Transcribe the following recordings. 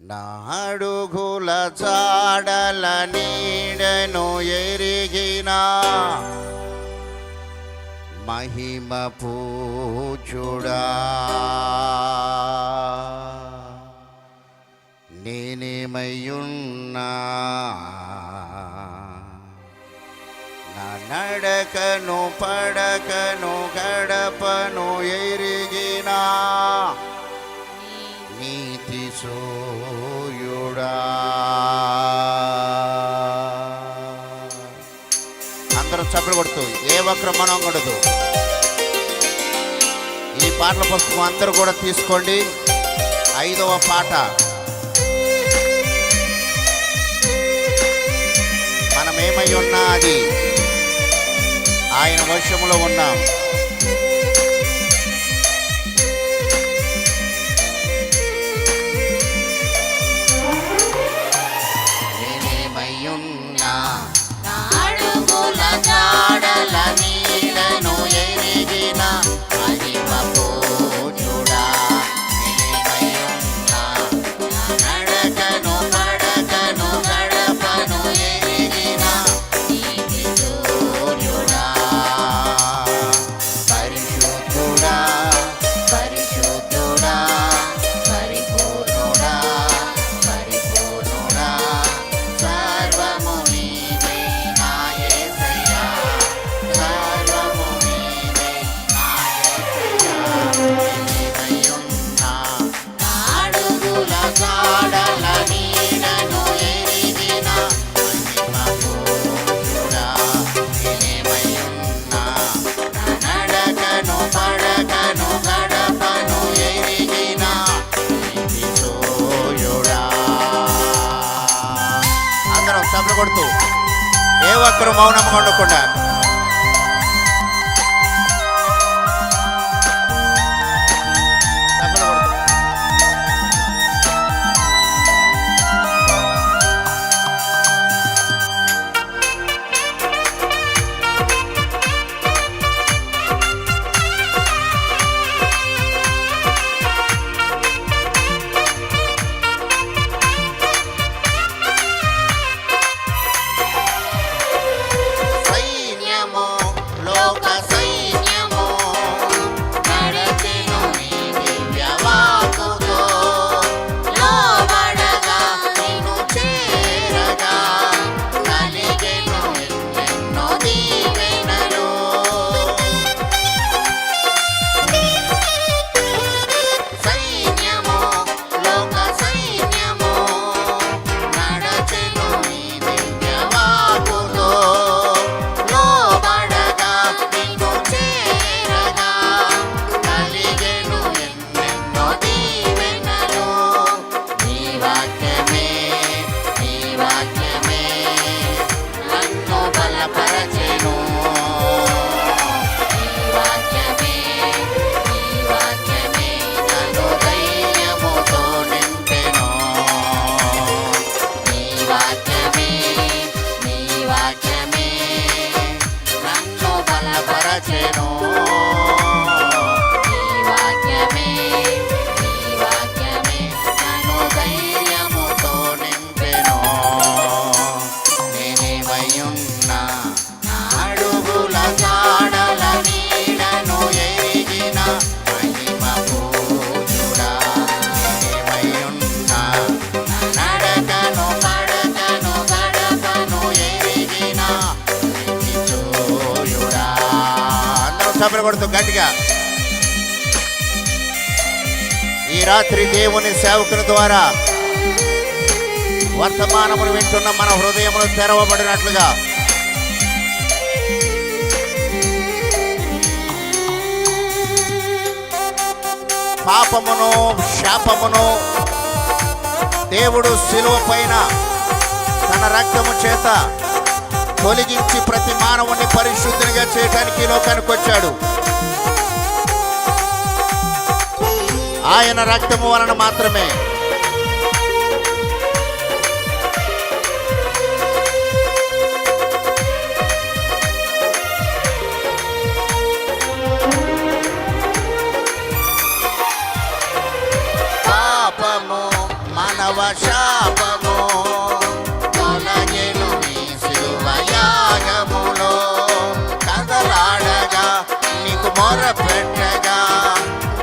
నా అడుగుల జాడల నీడను ఎరిగిన మహిమ పూజుడా, నేనేమయ్యున్నా నా నడకను పడకను గడపను ఎరిగిన నీతి సోయుడా. అందరూ చప్పట్లు కొడుతూ ఏ ఒక్కరు మనకూడదు. ఈ పాటల పుస్తకం అందరూ కూడా తీసుకోండి. 5వ పాట. మనం ఏమై ఉన్నా అది ఆయన వశములో ఉన్నాం. జాడల నీడను ఎరిగిన మహిమ పూజుడా, నేనేమయ్యున్నా నడకను పడకను గడపను ఎరిగిన నీతి సూర్యుడా. పరిశుద్ధుడా పరిశుద్ధుడా పరిపూర్ణుడా పరిపూర్ణుడా, సర్వము నీవే నా యేసయ్యా, సర్వము నీవే నా యేసయ్యా. నేనేమయ్యున్నా నా అడుగుల జాడల నీడను ఎరిగిన మహిమ పూజుడా, నేనేమయ్యున్నా నా నడకను పడకను గడపను ఎరిగిన నీతి సోయుడా. అందరం చప్పట్లు కొడుతూ ఏ ఒక్కరు మౌనంగా ఉండకుండా చప్పట్లు కొడుతూ సైన్యము లోక సైన్యము నడచెను నీ దివ్య వాక్కుతో, లోబడగా నిన్ను చేరగా కలిగెను ఎన్నెన్నో దీవెనలు. సైన్యము లోక సైన్యము నడచెను నీ దివ్య వాక్కుతో, లోబడగా నిన్ను చేరగా కలిగెను ఎన్నెన్నో దీవెనలు. నీ వాక్యమే నన్ను బలపరచెను. నీ వాక్యమే నన్ను ధైర్యముతో నింపెను. నీ వాక్యమే నన్ను బలపరచెను. నీ వాక్యమే నన్ను ధైర్యముతో నింపెను. నేనేమయ్యున్నా నా అడుగుల జాడల నీడను ఎరిగిన మహిమ పూజుడా, నేనేమయ్యున్నా నా నడకను పడకను గడపను ఎరిగిన నీతి సోయుడా. అందరూ చప్పట్లు కొడుతూ గట్టిగా ఈ రాత్రి దేవుని సేవకుని ద్వారా వర్తమానమును వింటున్న మన హృదయములు తెరవబడినట్లుగా పాపమును శాపమును దేవుడు శిలువ పైన తన రక్తము చేత తొలగించి ప్రతి మానవుని పరిశుద్ధిగా చేయడానికి ఈ లోకానికి వచ్చాడు. ఆయన రక్తము వలన మాత్రమే పాపము మన మానవ శాపము తొలగెను నీ సిలువ యాగములో. కదలాడగా నీకు మొరపెట్టగా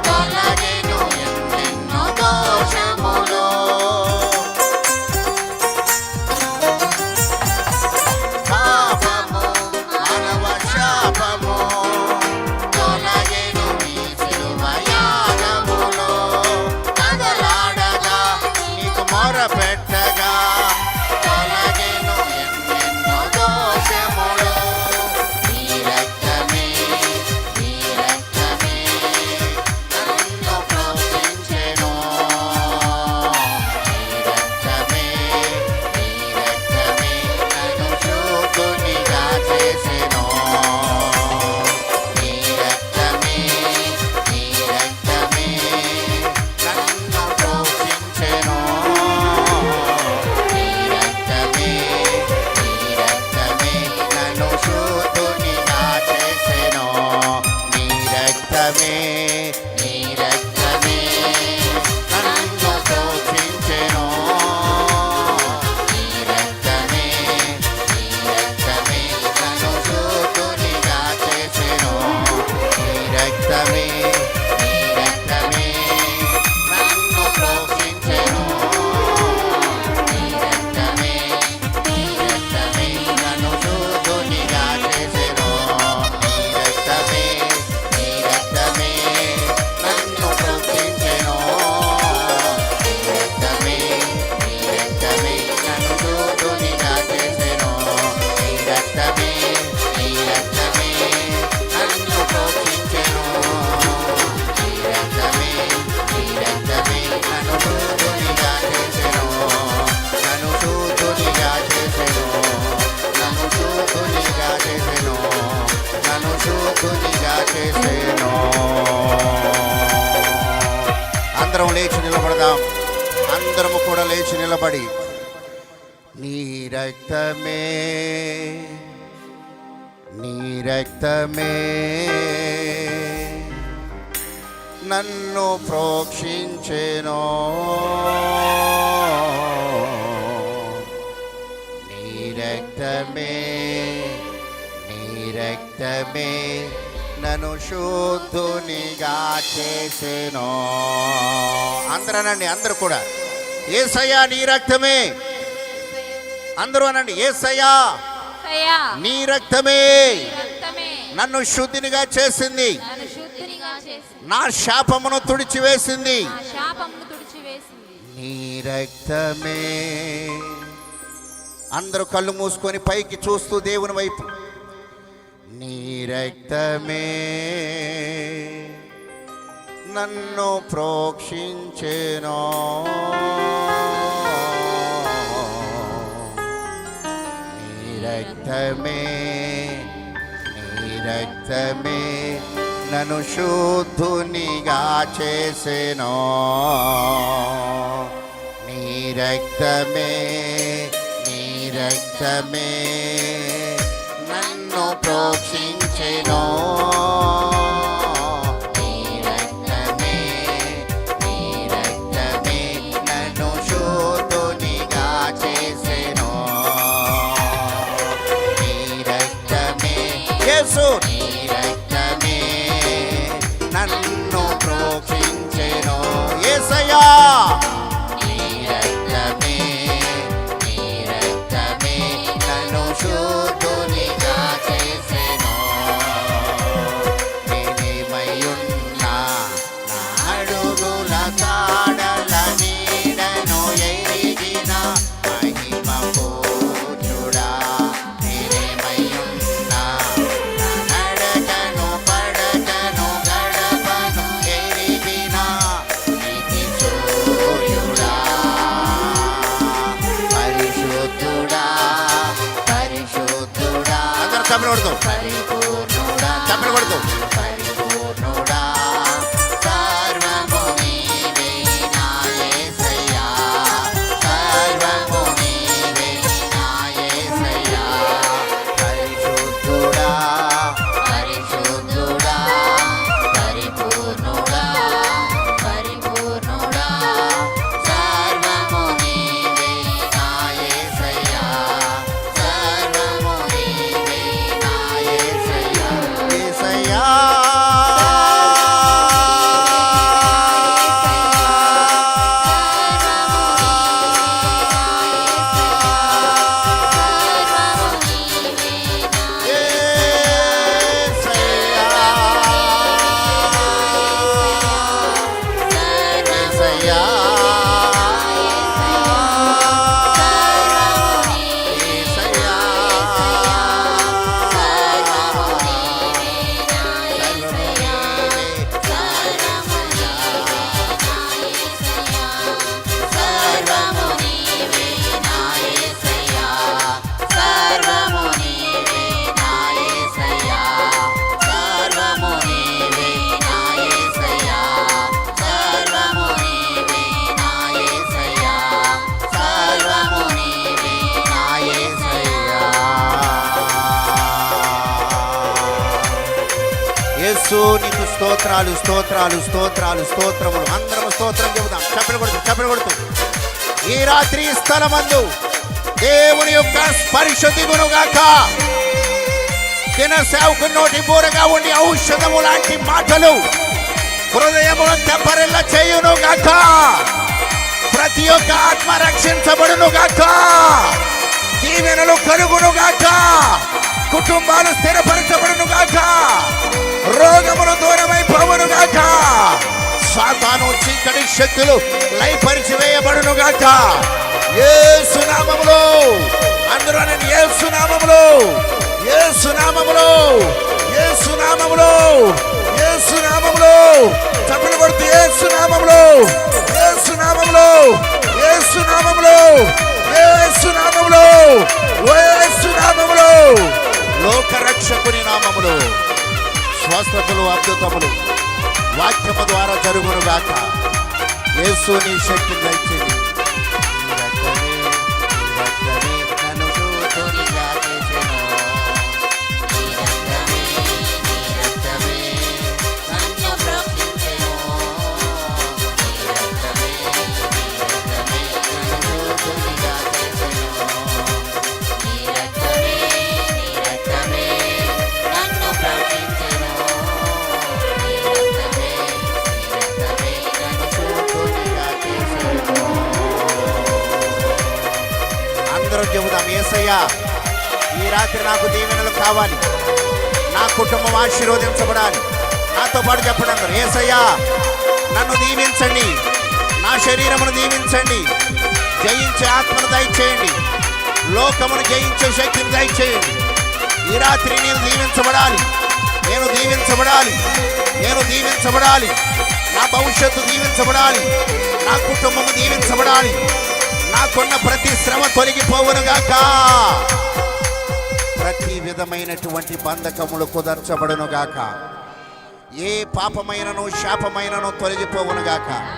తొలగెను ఎన్నెన్నో దోషములు. పాపము మానవ శాపము తొలగెను నీ సిలువ యాగములో. కదలాడగా నీకు మొరపెట్టగా తొలగెను ఎన్నెన్నో దోషములు. నీ రక్తమే నన్ను ప్రోక్షించెను. నీ రక్తమే నన్ను శుద్ధునిగా చేసెను. నీ రక్తమే నన్ను ప్రోక్షించెను. నీ రక్తమే నన్ను శుద్ధునిగా చేసెను. నీ రక్తమే నన్ను ప్రోక్షించెను. నీ రక్తమే నన్ను శుద్ధునిగా చేసెను. నీ రక్తమే నన్ను ప్రోక్షించెను. నీ రక్తమే నన్ను శుద్ధునిగా చేసెను. నీ రక్తమే నన్ను ప్రోక్షించెను. నీ రక్తమే నన్ను శుద్ధునిగా చేసెను. నీ రక్తమే నన్ను ప్రోక్షించెను. నీ రక్తమే నన్ను శుద్ధునిగా చేసెను. నన్ను శుద్ధునిగా చేసెను. నన్ను శుద్ధునిగా చేసెను. నన్ను శుద్ధునిగా చేసెను. అందరం లేచి నిలబడదాం. అందరము కూడా లేచి నిలబడి నీ రక్తమే నన్ను ప్రోక్షించెను. నీ రక్తమే నన్ను శుద్ధునిగా చేసెను. అందరూ అనండి, అందరూ కూడా యేసయ్యా నీ రక్తమే. అందరూ అనండి, యేసయ్యా అయ్యా నీ రక్తమే రక్తమే నన్ను శుద్ధినిగా చేసింది. నన్ను శుద్ధినిగా చేసింది. నా శాపమును తుడిచివేసింది. నా శాపమును తుడిచివేసింది. నీ రక్తమే. అందరూ కళ్ళు మూసుకొని పైకి చూస్తూ దేవుని వైపు. నీ రక్తమే నన్ను ప్రోక్షించెను. నీ రక్తమే నన్ను శుద్ధునిగా చేసెను. నీ రక్తమే నన్ను ప్రోక్షించెను. నీ రక్తమే నన్ను శుద్ధునిగా చేసెను. నీ రక్తమే యేసు నీ రక్తమే నన్ను ప్రోక్షించెను. యేసయ్యా నీ రక్తమే నన్ను శుద్ధునిగా చేసెను. నేనేమయ్యున్నా నా అడుగుల తాడల నీడను ఎరిగిన మహిమ పూజుడా. నేనేమయ్యున్నా నా నడకను పడకను గడపను ఎరిగిన నీతి సూర్యుడా. పరిశుద్ధుడా అందరూ చప్పట్లు కొడుతూ చప్పట్లు కొడుతూ పరిపూర్ణుడా. సర్వము నీవే నా యేసయ్యా. సర్వము నీవే నా యేసయ్యా. పరిశుద్ధుడా పరిపూర్ణుడా. సర్వము యేసు నీకు స్తోత్రాలు స్తోత్రాలు స్తోత్రాలు స్తోత్రములు. అందరం స్తోత్రం చెబుదాం. చప్పలు కొడుతూ ఈ రాత్రి ఈ స్థలమందు దేవుని యొక్క స్పర్శ దిగునుగాక. దిన సేవకు నోటి బోరగా ఉండి ఔషధము లాంటి మాటలు హృదయమును తెప్పరిల్ల చేయును గాక. ప్రతి ఒక్క ఆత్మ రక్షించబడును గాక. దీవెనలు కలుగును గాక. కుటుంబాలు స్థిరపరచబడును గాక. రోగములు దూరమైపోవును గాక. సాతాను చీకటి శక్తులు లయపరిచి వేయబడును గాక. యేసు నామములో అందరూ అనండి. యేసు నామములో, యేసు నామములో, యేసు నామములో, యేసు నామములో. చప్పట్లు కొడుతూ యేసు నామములో, యేసు నామములో, యేసు నామములో, యేసు నామములో, యేసు నామములో. లోక రక్షకుని నామములో స్వస్థతలు అద్భుతములు వాక్యము ద్వారా జరుగును గాక. యేసు నీ శక్తిని దయచేయండి. నన్ను దూతనిగా చేసెను. నన్ను రక్షించెను. నీ రక్తమే నన్ను రక్షించెను. అందరం చెబుదాం. యేసయ్యా ఈ రాత్రి నాకు దీవెనలు కావాలి. నా కుటుంబం ఆశీర్వదించబడాలి. నాతో పాటు చెప్పండి అందరూ. యేసయ్యా నన్ను దీవించండి. నా శరీరమును దీవించండి. జయించే ఆత్మను దయచేయండి. లోకమును జయించే శక్తిని దయచేయండి. ఈ రాత్రి నేను దీవించబడాలి. నేను దీవించబడాలి. నేను దీవించబడాలి. నా భవిష్యత్తు దీవించబడాలి. నా కుటుంబము దీవించబడాలి. నాకున్న ప్రతి శ్రమ తొలగిపోవునుగాక. ప్రతి విధమైనటువంటి బంధకములు కుదర్చబడునుగాక. ఏ పాపమైనను శాపమైనను తొలగిపోవునుగాక.